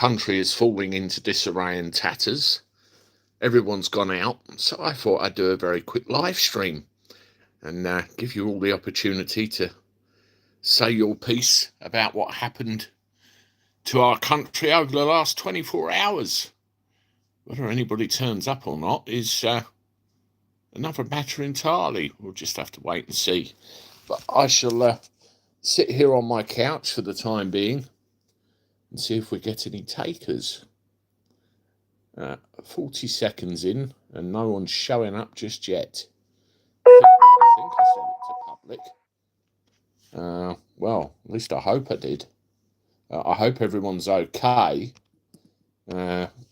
country is falling into disarray and tatters. Everyone's gone out, so I thought I'd do a very quick live stream and give you all the opportunity to say your piece about what happened to our country over the last 24 hours. Whether anybody turns up or not is another matter entirely. We'll just have to wait and see. But I shall sit here on my couch for the time being and see if we get any takers. 40 seconds in and no one's showing up just yet. I think I sent it to public. Well, at least I hope I did. I hope everyone's okay.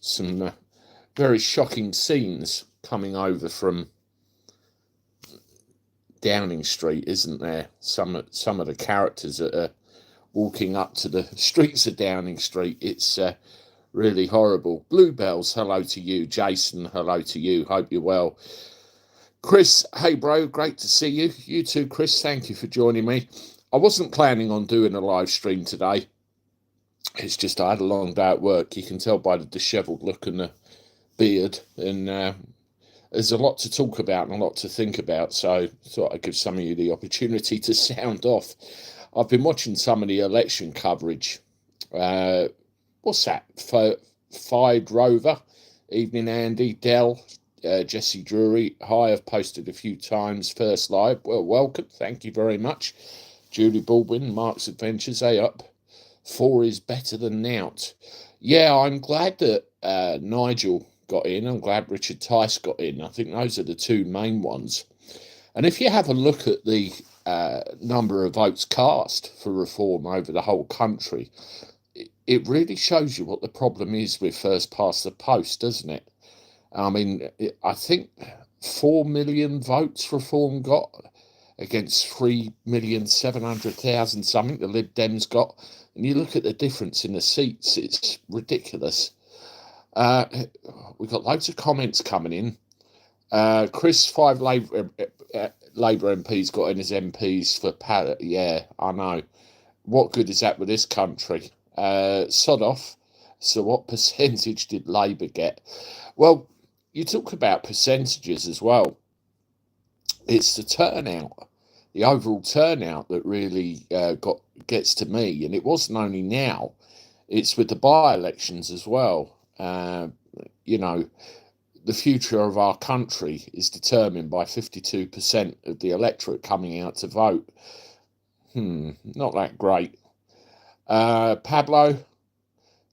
Some very shocking scenes coming over from Downing Street, isn't there? Some of the characters that are walking up to the streets of Downing Street. It's really horrible. Bluebells, hello to you. Jason, hello to you. Hope you're well. Chris, hey bro, great to see you. You too, Chris. Thank you for joining me. I wasn't planning on doing a live stream today. It's just I had a long day at work. You can tell by the dishevelled look and the beard. And there's a lot to talk about and a lot to think about. So I thought I'd give some of you the opportunity to sound off. I've been watching some of the election coverage. What's that? Fide Rover, Evening Andy, Dell, Jesse Drury. Hi, I've posted a few times. First live. Well, welcome. Thank you very much. Julie Baldwin, Mark's Adventures. Hey up. 4 is better than Nout. Yeah, I'm glad that Nigel got in. I'm glad Richard Tice got in. I think those are the two main ones. And if you have a look at the number of votes cast for reform over the whole country, it really shows you what the problem is with first past the post, doesn't it? I mean, I think 4 million votes reform got against 3,700,000 something the Lib Dems got. And you look at the difference in the seats, it's ridiculous. We've got loads of comments coming in. Chris, 5 Labour MPs got in as MPs for Pallet. Yeah, I know. What good is that with this country? Sod off. So what percentage did Labour get? Well, you talk about percentages as well. It's the turnout, the overall turnout that really gets to me. And it wasn't only now, it's with the by-elections as well. You know, the future of our country is determined by 52% of the electorate coming out to vote. Not that great. Pablo,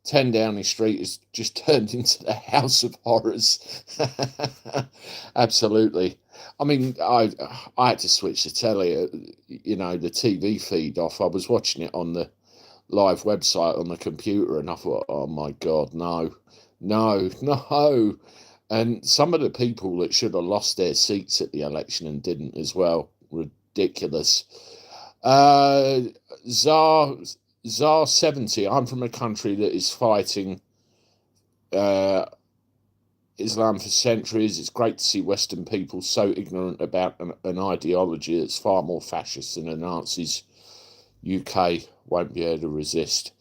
10 Downing Street has just turned into the House of Horrors. Absolutely. I mean, I had to switch the telly, you know, the TV feed off. I was watching it on the live website on the computer and I thought, oh my God, no. And some of the people that should have lost their seats at the election and didn't as well. Ridiculous. Czar 70, I'm from a country that is fighting Islam for centuries. It's great to see Western people so ignorant about an ideology that's far more fascist than the Nazis. UK won't be able to resist.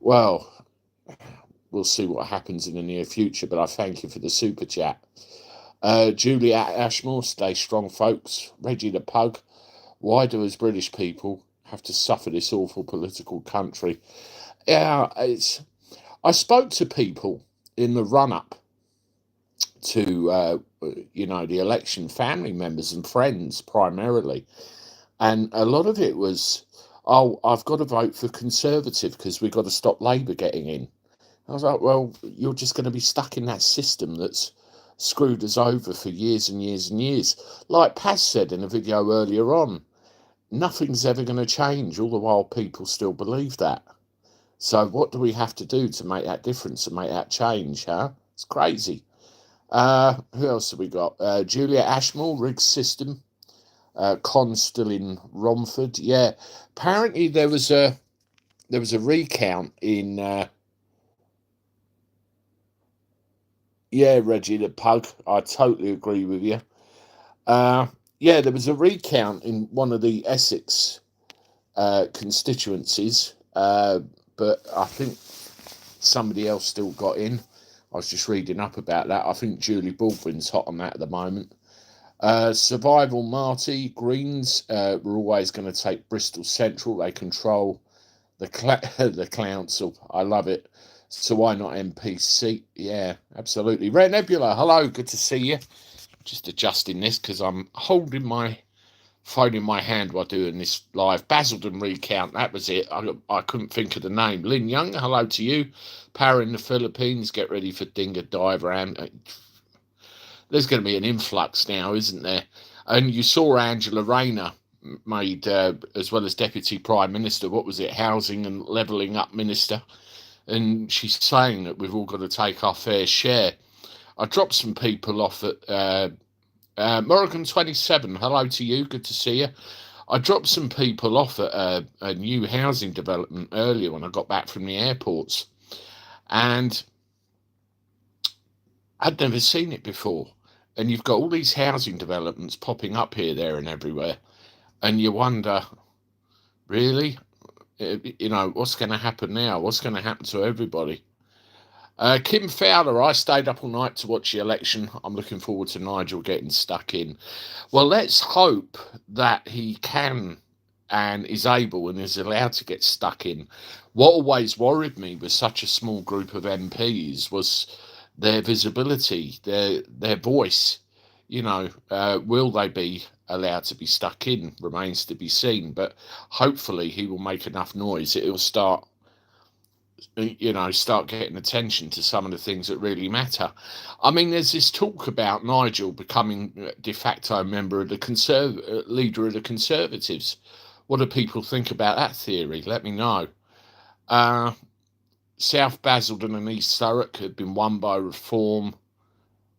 Well, we'll see what happens in the near future, but I thank you for the super chat. Julia Ashmore, stay strong, folks. Reggie the Pug, why do as British people have to suffer this awful political country? Yeah, I spoke to people in the run-up to, you know, the election, family members and friends primarily. And a lot of it was, oh, I've got to vote for Conservative because we've got to stop Labour getting in. I was like, well, you're just going to be stuck in that system that's screwed us over for years and years and years. Like Paz said in a video earlier on, nothing's ever going to change, all the while people still believe that. So what do we have to do to make that difference and make that change, huh? It's crazy. Who else have we got? Julia Ashmore, Riggs System. Con still in Romford. Yeah, apparently there was a recount in... Yeah, Reggie the Pug, I totally agree with you. Yeah, there was a recount in one of the Essex constituencies, but I think somebody else still got in. I was just reading up about that. I think Julie Baldwin's hot on that at the moment. Survival Marty Greens were always going to take Bristol Central. They control the the council. I love it. So why not MP seat? Yeah, absolutely. Red Nebula, hello, good to see you. Just adjusting this because I'm holding my phone in my hand while doing this live. Basildon recount, that was it. I couldn't think of the name. Lynn Young, hello to you. Power in the Philippines, get ready for Dinga Dive. There's going to be an influx now, isn't there? And you saw Angela Rayner made, as well as Deputy Prime Minister, what was it, Housing and Levelling Up Minister. And she's saying that we've all got to take our fair share. I dropped some people off at Morrigan 27, hello to you, good to see you. I dropped some people off at a new housing development earlier when I got back from the airports. And I'd never seen it before. And you've got all these housing developments popping up here, there and everywhere. And you wonder, really? You know, what's going to happen now? What's going to happen to everybody? Kim Fowler, I stayed up all night to watch the election. I'm looking forward to Nigel getting stuck in. Well, let's hope that he can and is able and is allowed to get stuck in. What always worried me with such a small group of MPs was their visibility, their voice. You know, will they be allowed to be stuck in? Remains to be seen. But hopefully he will make enough noise. It'll start getting attention to some of the things that really matter. I mean, there's this talk about Nigel becoming de facto member of the leader of the Conservatives. What do people think about that theory? Let me know. South Basildon and East Surrey have been won by Reform.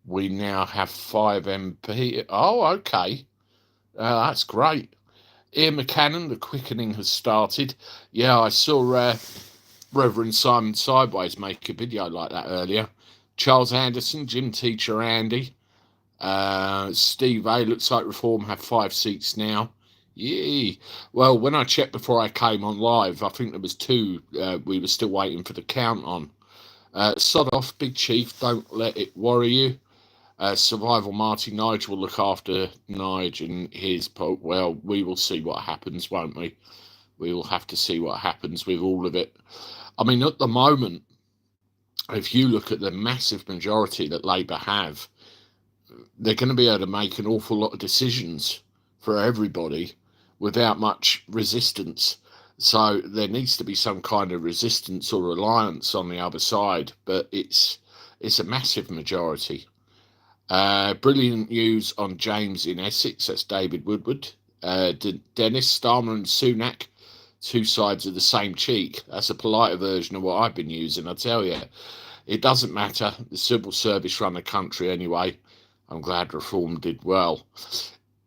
We now have 5 MP. Oh, okay. That's great. Ian McCannon, the quickening has started. Yeah, I saw Reverend Simon Sideways make a video like that earlier. Charles Anderson, gym teacher Andy. Steve A, looks like Reform have 5 seats now. Yee. Well, when I checked before I came on live, I think there was 2 we were still waiting for the count on. Sod off, Big Chief, don't let it worry you. Survival Marty, Nigel will look after Nigel and his... Well, we will see what happens, won't we? We will have to see what happens with all of it. I mean, at the moment, if you look at the massive majority that Labour have, they're going to be able to make an awful lot of decisions for everybody without much resistance. So there needs to be some kind of resistance or alliance on the other side, but it's a massive majority. Brilliant news on James in Essex, that's David Woodward. Dennis, Starmer and Sunak, 2 sides of the same cheek. That's a politer version of what I've been using, I tell you. It doesn't matter. The civil service run the country anyway. I'm glad Reform did well.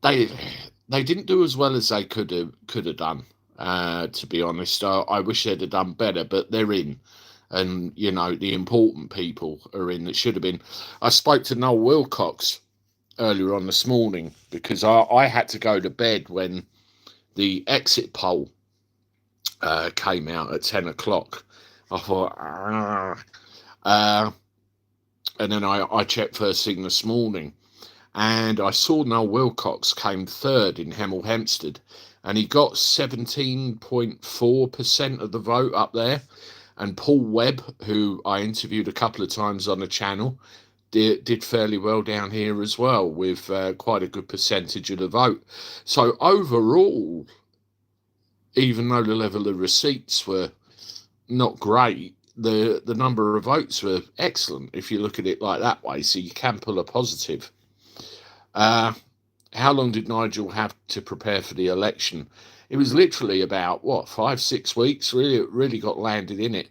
They didn't do as well as they could have done, to be honest. I wish they'd have done better, but they're in. And, you know, the important people are in that should have been. I spoke to Noel Wilcox earlier on this morning because I had to go to bed when the exit poll came out at 10 o'clock. I thought, and then I checked first thing this morning, and I saw Noel Wilcox came 3rd in Hemel Hempstead, and he got 17.4% of the vote up there. And Paul Webb, who I interviewed a couple of times on the channel, did fairly well down here as well, with quite a good percentage of the vote. So overall, even though the level of receipts were not great, the number of votes were excellent, if you look at it like that way, so you can pull a positive. How long did Nigel have to prepare for the election? It was literally about, 5-6 weeks, really got landed in it.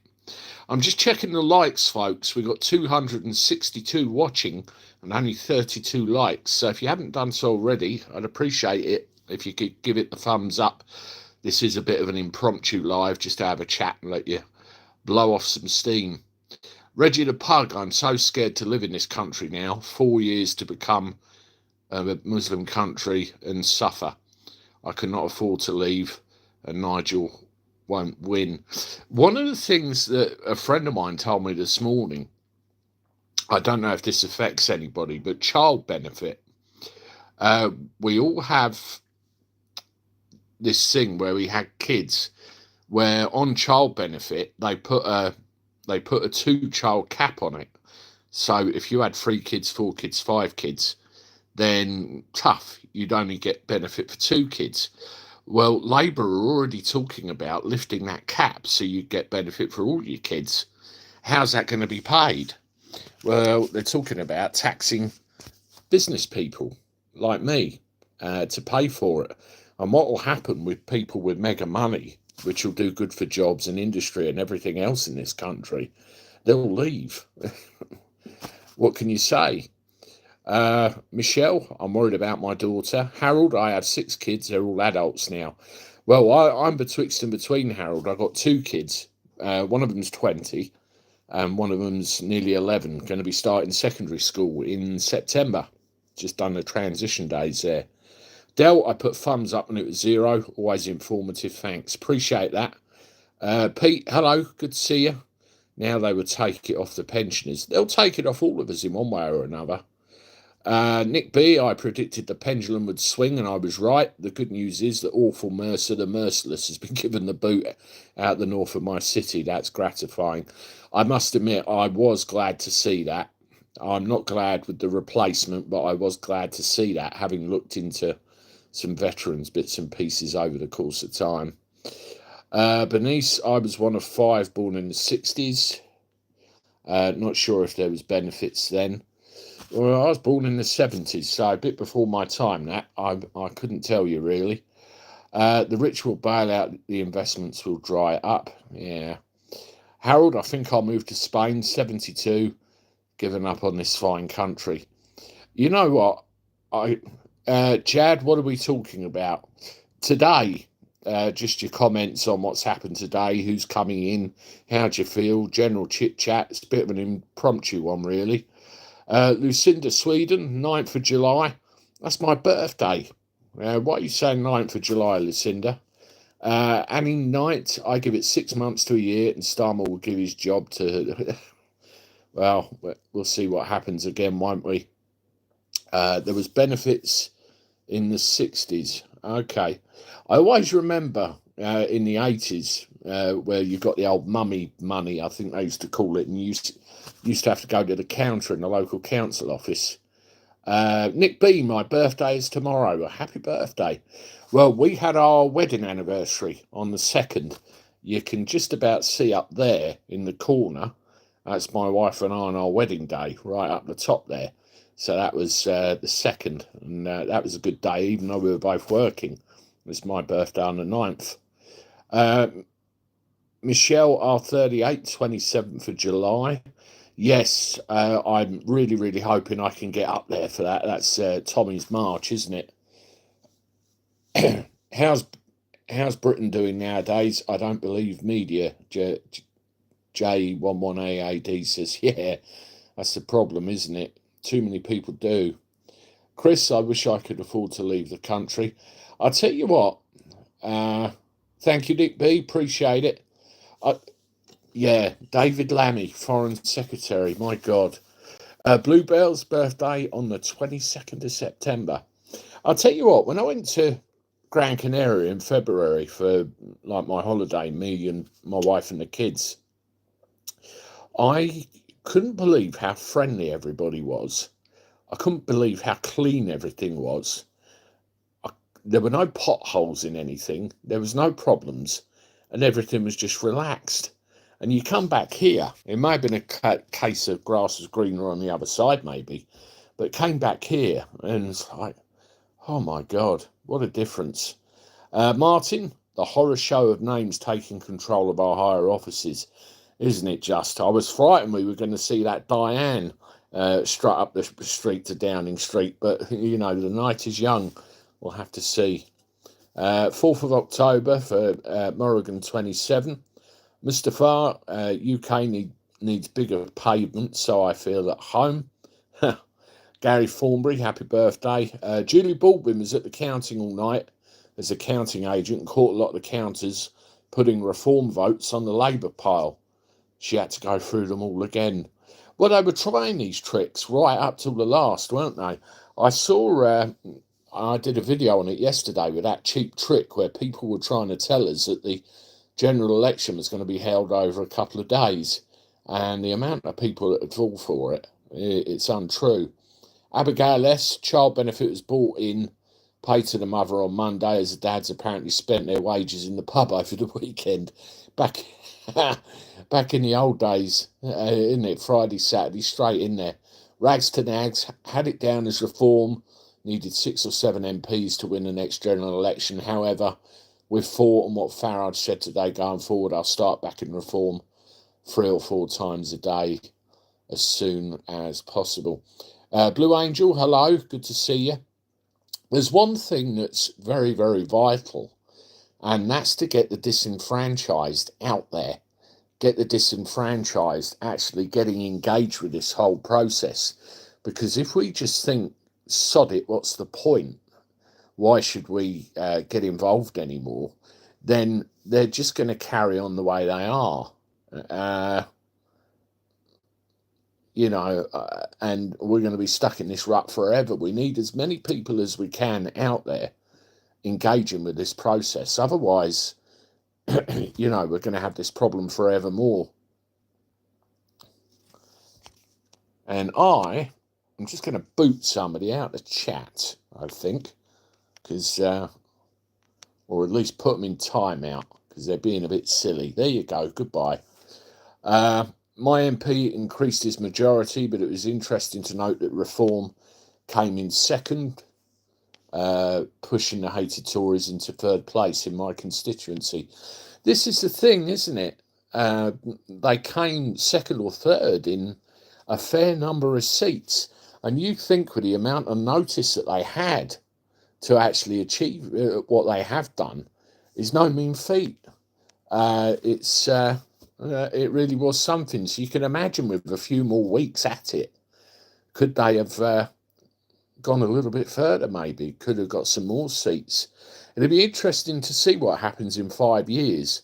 I'm just checking the likes, folks. We've got 262 watching and only 32 likes. So if you haven't done so already, I'd appreciate it if you could give it the thumbs up. This is a bit of an impromptu live, just to have a chat and let you blow off some steam. Reggie the Pug, I'm so scared to live in this country now. 4 years to become a Muslim country and suffer. I could not afford to leave, and Nigel won't win. One of the things that a friend of mine told me this morning, I don't know if this affects anybody, but child benefit. We all have this thing where we had kids where on child benefit they put a 2-child cap on it. So if you had 3 kids, 4 kids, 5 kids, then tough, you'd only get benefit for 2 kids. Well, Labour are already talking about lifting that cap so you get benefit for all your kids. How's that going to be paid? Well, they're talking about taxing business people like me to pay for it. And what will happen with people with mega money, which will do good for jobs and industry and everything else in this country, they'll leave. What can you say? Michelle, I'm worried about my daughter. Harold, I have 6 kids. They're all adults now. Well, I'm betwixt and between, Harold. I've got 2 kids. One of them's 20 and one of them's nearly 11, going to be starting secondary school in September. Just done the transition days there. Del, I put thumbs up and it was 0. Always informative, thanks. Appreciate that. Pete, hello, good to see you. Now they would take it off the pensioners. They'll take it off all of us in one way or another. Nick B, I predicted the pendulum would swing and I was right. The good news is that awful Mercer, the merciless, has been given the boot out the north of my city. That's gratifying. I must admit, I was glad to see that. I'm not glad with the replacement, but I was glad to see that, having looked into some veterans bits and pieces over the course of time. Bernice, I was one of 5 born in the 60s. Not sure if there was benefits then. Well, I was born in the 70s, so a bit before my time, that. I couldn't tell you, really. The rich will bail out, the investments will dry up. Yeah. Harold, I think I'll move to Spain, 72, given up on this fine country. You know what? Chad, what are we talking about? Today, just your comments on what's happened today, who's coming in, how do you feel, general chit-chat. It's a bit of an impromptu one, really. Lucinda, Sweden, 9th of July. That's my birthday. Why are you saying 9th of July, Lucinda? Annie Knight, I give it 6 months to a year, and Starmer will give his job to... Well, we'll see what happens again, won't we? There was benefits in the 60s. Okay. I always remember in the 80s where you got the old mummy money, I think they used to call it, and you used to have to go to the counter in the local council office. Nick B, my birthday is tomorrow. Happy birthday. Well, we had our wedding anniversary on the 2nd. You can just about see up there in the corner. That's my wife and I on our wedding day, right up the top there. So that was the 2nd, and that was a good day, even though we were both working. It was my birthday on the 9th. Michelle, R38, 27th of July. Yes, I'm really, really hoping I can get up there for that. That's Tommy's March, isn't it? How's Britain doing nowadays? I don't believe media. J11AAD says, yeah, that's the problem, isn't it? Too many people do. Chris, I wish I could afford to leave the country. I'll tell you what. Thank you, Nick B. Appreciate it. Yeah, David Lammy, Foreign Secretary. My God. Bluebell's birthday on the 22nd of September. I'll tell you what, when I went to Gran Canaria in February for like my holiday, me and my wife and the kids, I couldn't believe how friendly everybody was. I couldn't believe how clean everything was. There were no potholes in anything. There was no problems. And everything was just relaxed. And you come back here, it may have been a case of grass was greener on the other side, maybe, but it came back here and it's like, oh my God, what a difference. Martin, the horror show of names taking control of our higher offices, isn't it just? I was frightened we were going to see that Diane strut up the street to Downing Street, but, you know, the night is young. We'll have to see. 4th of October for Morrigan 27. Mustafa, UK needs bigger pavement, so I feel at home. Gary Thornbury, happy birthday. Julie Baldwin was at the counting all night as a counting agent and caught a lot of the counters putting reform votes on the Labour pile. She had to go through them all again. Well, they were trying these tricks right up till the last, weren't they? I saw, I did a video on it yesterday with that cheap trick where people were trying to tell us that the general election was going to be held over a couple of days. And the amount of people that would fall for it, it's untrue. Abigail S., child benefit was brought in, paid to the mother on Monday, as the dads apparently spent their wages in the pub over the weekend. Back back in the old days, isn't it? Friday, Saturday, straight in there. Rags to nags, had it down as reform, needed 6 or 7 MPs to win the next general election. However, with thought and what Farage said today going forward, I'll start back in reform 3 or 4 times a day as soon as possible. Blue Angel, hello, good to see you. There's one thing that's very, very vital, and that's to get the disenfranchised out there. Get the disenfranchised actually getting engaged with this whole process. Because if we just think, sod it, what's the point? Why should we get involved anymore? Then they're just going to carry on the way they are. And we're going to be stuck in this rut forever. We need as many people as we can out there engaging with this process. Otherwise, we're going to have this problem forevermore. And I'm just going to boot somebody out of the chat, I think, because, or at least put them in timeout, because they're being a bit silly. There you go. Goodbye. My MP increased his majority, but it was interesting to note that Reform came in second, pushing the hated Tories into third place in my constituency. This is the thing, isn't it? They came second or third in a fair number of seats. And you think with the amount of notice that they had to actually achieve what they have done is no mean feat. It really was something. So you can imagine with a few more weeks at it, could they have gone a little bit further maybe? Could have got some more seats. It'll be interesting to see what happens in 5 years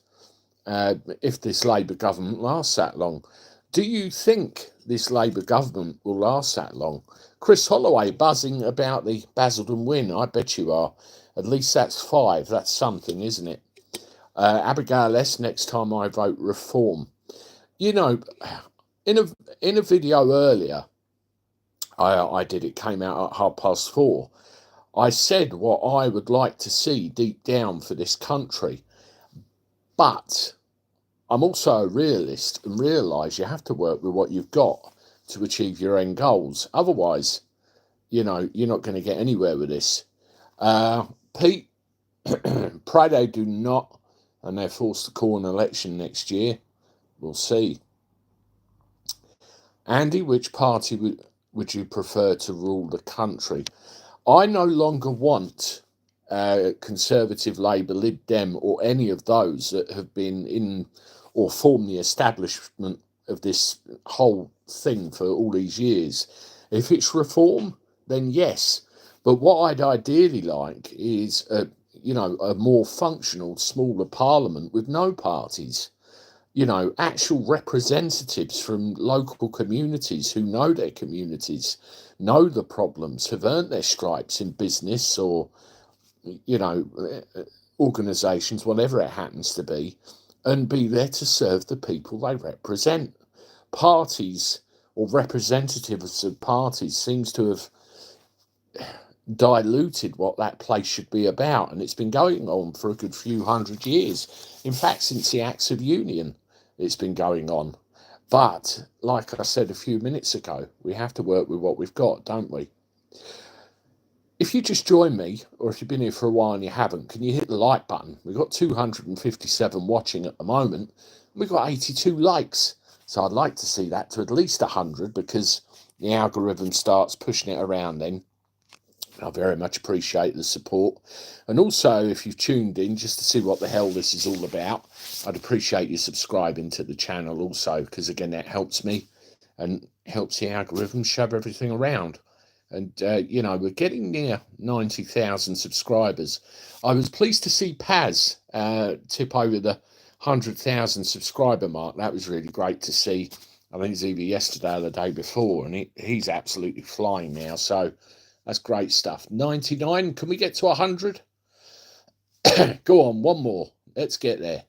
if this Labour government lasts that long. Do you think this Labour government will last that long? Chris Holloway buzzing about the Basildon win. I bet you are. At least that's 5. That's something, isn't it? Abigail S., next time I vote Reform. In a video earlier, I did, it came out at 4:30. I said what I would like to see deep down for this country. But I'm also a realist and realise you have to work with what you've got to achieve your end goals. Otherwise, you're not going to get anywhere with this. Pete, pray they do not, and they're forced to call an election next year. We'll see. Andy, which party would you prefer to rule the country? I no longer want Conservative, Labour, Lib Dem, or any of those that have been in or formed the establishment of this whole thing for all these years. If it's Reform, then yes. But what I'd ideally like is a more functional, smaller parliament with no parties. Actual representatives from local communities who know their communities, know the problems, have earned their stripes in business or, organisations, whatever it happens to be, and be there to serve the people they represent. Parties or representatives of parties seems to have diluted what that place should be about, and it's been going on for a good few hundred years. In fact, since the Acts of Union, it's been going on. But like I said a few minutes ago, we have to work with what we've got, don't we? If you just joined me, or if you've been here for a while and you haven't, can you hit the like button? We've got 257 watching at the moment. We've got 82 likes. So I'd like to see that to at least 100, because the algorithm starts pushing it around then. I very much appreciate the support. And also, if you've tuned in just to see what the hell this is all about, I'd appreciate you subscribing to the channel also, because again, that helps me and helps the algorithm shove everything around. And, we're getting near 90,000 subscribers. I was pleased to see Paz tip over the 100,000 subscriber mark. That was really great to see. I think it's either yesterday or the day before, and he's absolutely flying now. So that's great stuff. 99. Can we get to 100? Go on, one more. Let's get there.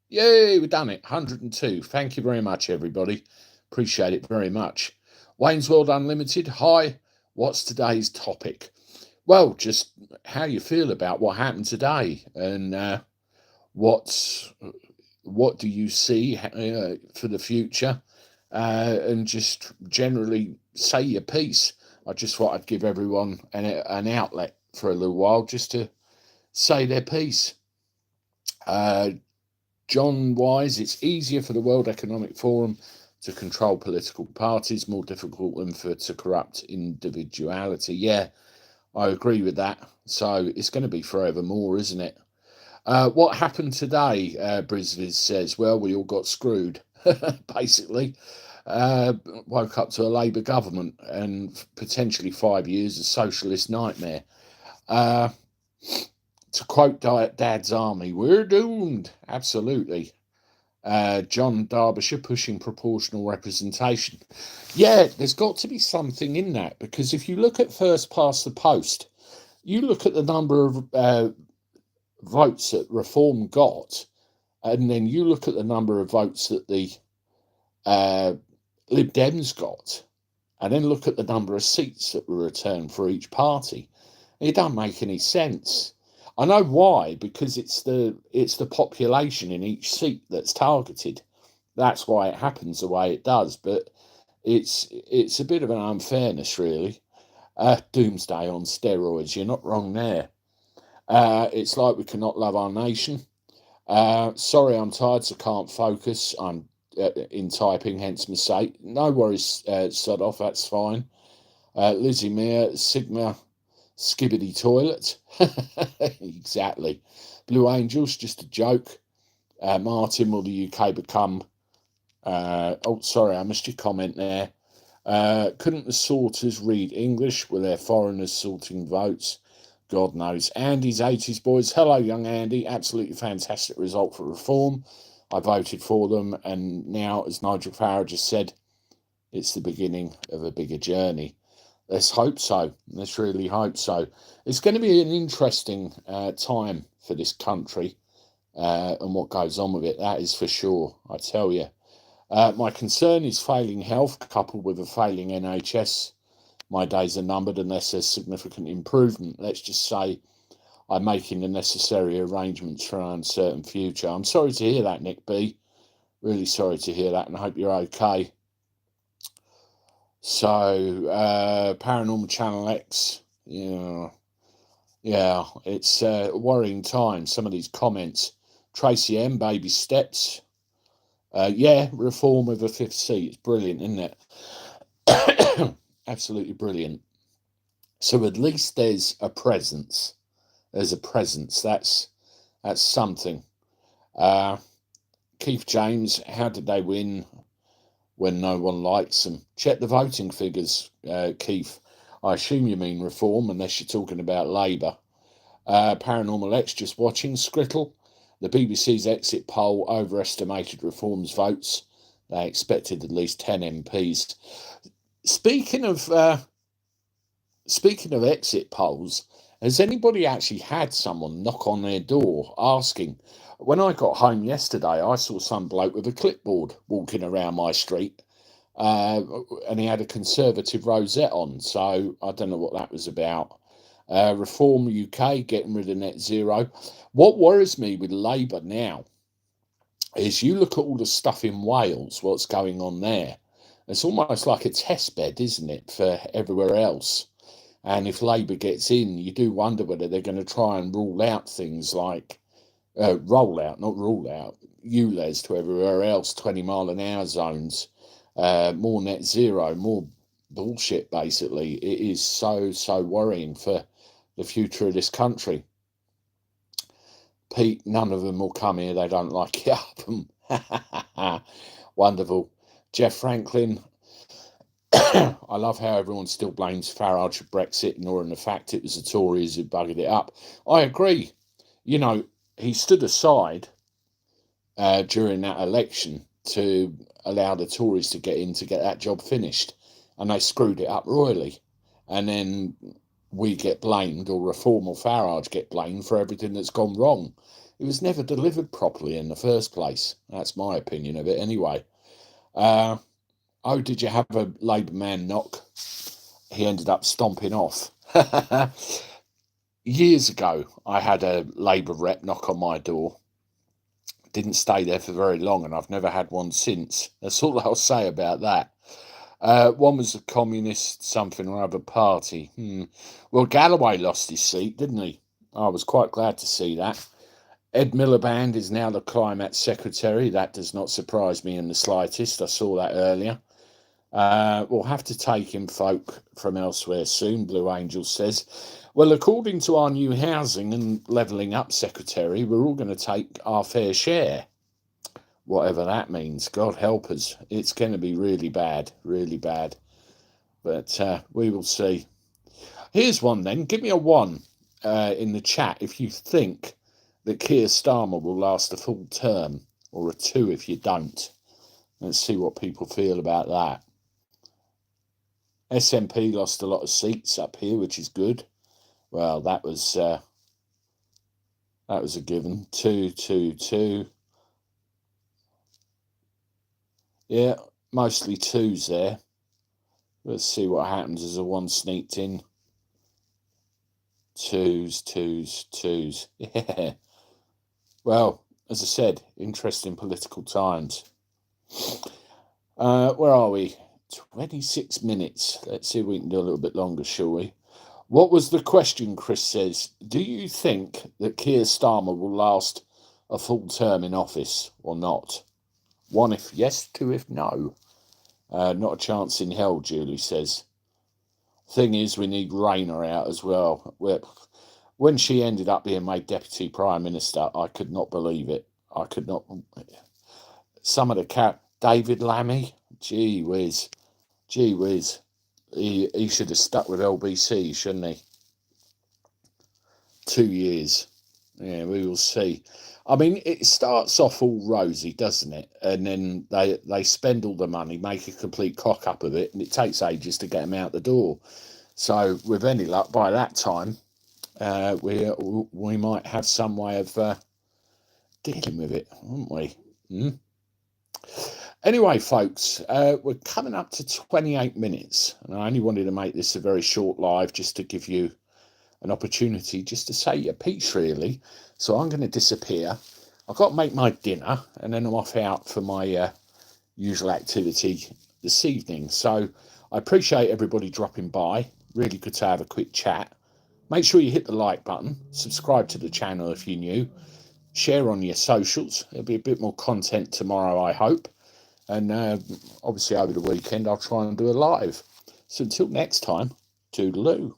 Yay, we've done it. 102. Thank you very much, everybody. Appreciate it very much. Wayne's World Unlimited. Hi. What's today's topic? Well, just how you feel about what happened today, and what do you see for the future, and just generally say your piece. I just thought I'd give everyone an outlet for a little while just to say their piece. John Wise, it's easier for the World Economic Forum to control political parties, more difficult than to corrupt individuality. Yeah, I agree with that. So it's going to be forever more, isn't it? What happened today, Brisviz says, well, we all got screwed, basically. Woke up to a Labour government and potentially 5 years of socialist nightmare. To quote Dad's Army, we're doomed. Absolutely. John Derbyshire pushing proportional representation. Yeah, there's got to be something in that, because if you look at first past the post, you look at the number of votes that Reform got, and then you look at the number of votes that the Lib Dems got, and then look at the number of seats that were returned for each party. It don't make any sense. I know why, because it's the population in each seat that's targeted. That's why it happens the way it does. But it's a bit of an unfairness, really. Doomsday on steroids. You're not wrong there. It's like we cannot love our nation. Sorry, I'm tired, so can't focus. I'm in typing, hence mistake. No worries, Sodoff, that's fine. Lizzie Meir, Sigma, Skibbity Toilet. Exactly. Blue Angels, just a joke. Martin, will the UK become... oh, sorry, I missed your comment there. Couldn't the sorters read English? Were there foreigners sorting votes? God knows. Andy's 80s boys. Hello, young Andy. Absolutely fantastic result for Reform. I voted for them, and now, as Nigel Farage just said, it's the beginning of a bigger journey. Let's hope so. Let's really hope so. It's going to be an interesting time for this country and what goes on with it. That is for sure, I tell you. My concern is failing health coupled with a failing NHS. My days are numbered unless there's significant improvement. Let's just say I'm making the necessary arrangements for an uncertain future. I'm sorry to hear that, Nick B. Really sorry to hear that, and I hope you're okay. So, Paranormal Channel X, yeah, it's a worrying time. Some of these comments. Tracy M, baby steps. Yeah, Reform with a fifth seat. It's brilliant, isn't it? Absolutely brilliant. So at least there's a presence. There's a presence. That's something. Keith James, how did they win when no one likes them? Check the voting figures, Keith. I assume you mean Reform, unless you're talking about Labour. Paranormal X, just watching. Skrittle, the BBC's exit poll overestimated Reform's votes. They expected at least 10 MPs. Speaking of exit polls, has anybody actually had someone knock on their door asking? When I got home yesterday, I saw some bloke with a clipboard walking around my street, and he had a Conservative rosette on, so I don't know what that was about. Reform UK, getting rid of net zero. What worries me with Labour now is you look at all the stuff in Wales, what's going on there. It's almost like a test bed, isn't it, for everywhere else? And if Labour gets in, you do wonder whether they're going to try and rule out things like ULEZ to everywhere else, 20-mile-an-hour zones, more net zero, more bullshit, basically. It is so worrying for the future of this country. Pete, none of them will come here. They don't like it up. Wonderful. Jeff Franklin. I love how everyone still blames Farage for Brexit, ignoring the fact it was the Tories who buggered it up. I agree. You know, he stood aside during that election to allow the Tories to get in to get that job finished, and they screwed it up royally. And then we get blamed, or Reform or Farage get blamed for everything that's gone wrong. It was never delivered properly in the first place. That's my opinion of it anyway. Oh, did you have a Labour man knock? He ended up stomping off. Years ago, I had a Labour rep knock on my door. Didn't stay there for very long, and I've never had one since. That's all I'll say about that. One was a communist something or other party. Well, Galloway lost his seat, didn't he? I was quite glad to see that. Ed Miliband is now the climate secretary. That does not surprise me in the slightest. I saw that earlier. We'll have to take in folk from elsewhere soon, Blue Angel says. Well, according to our new housing and levelling up secretary, we're all going to take our fair share. Whatever that means, God help us. It's going to be really bad, really bad. But we will see. Here's one then. Give me a 1 in the chat if you think that Keir Starmer will last a full term, or a 2 if you don't. Let's see what people feel about that. SNP lost a lot of seats up here, which is good. Well, that was a given. 2, 2, 2. Yeah, mostly 2s there. Let's see what happens as a 1 sneaked in. 2s, 2s, 2s. Yeah. Well, as I said, interesting political times. Where are we? 26 minutes. Let's see if we can do a little bit longer, shall we? What was the question, Chris says? Do you think that Keir Starmer will last a full term in office or not? 1 if yes, 2 if no. Not a chance in hell, Julie says. Thing is, we need Rayner out as well. When she ended up being made Deputy Prime Minister, I could not believe it. I could not. Some of the David Lammy, gee whiz. He should have stuck with LBC, shouldn't he? 2 years. Yeah, we will see. I mean, it starts off all rosy, doesn't it? And then they spend all the money, make a complete cock up of it, and it takes ages to get them out the door. So with any luck, by that time, we might have some way of dealing with it, won't we? Anyway, folks, we're coming up to 28 minutes, and I only wanted to make this a very short live just to give you an opportunity just to say your piece, really. So I'm going to disappear. I've got to make my dinner, and then I'm off out for my usual activity this evening. So I appreciate everybody dropping by. Really good to have a quick chat. Make sure you hit the like button, subscribe to the channel if you're new, share on your socials. There'll be a bit more content tomorrow, I hope. And obviously over the weekend, I'll try and do a live. So until next time, toodaloo.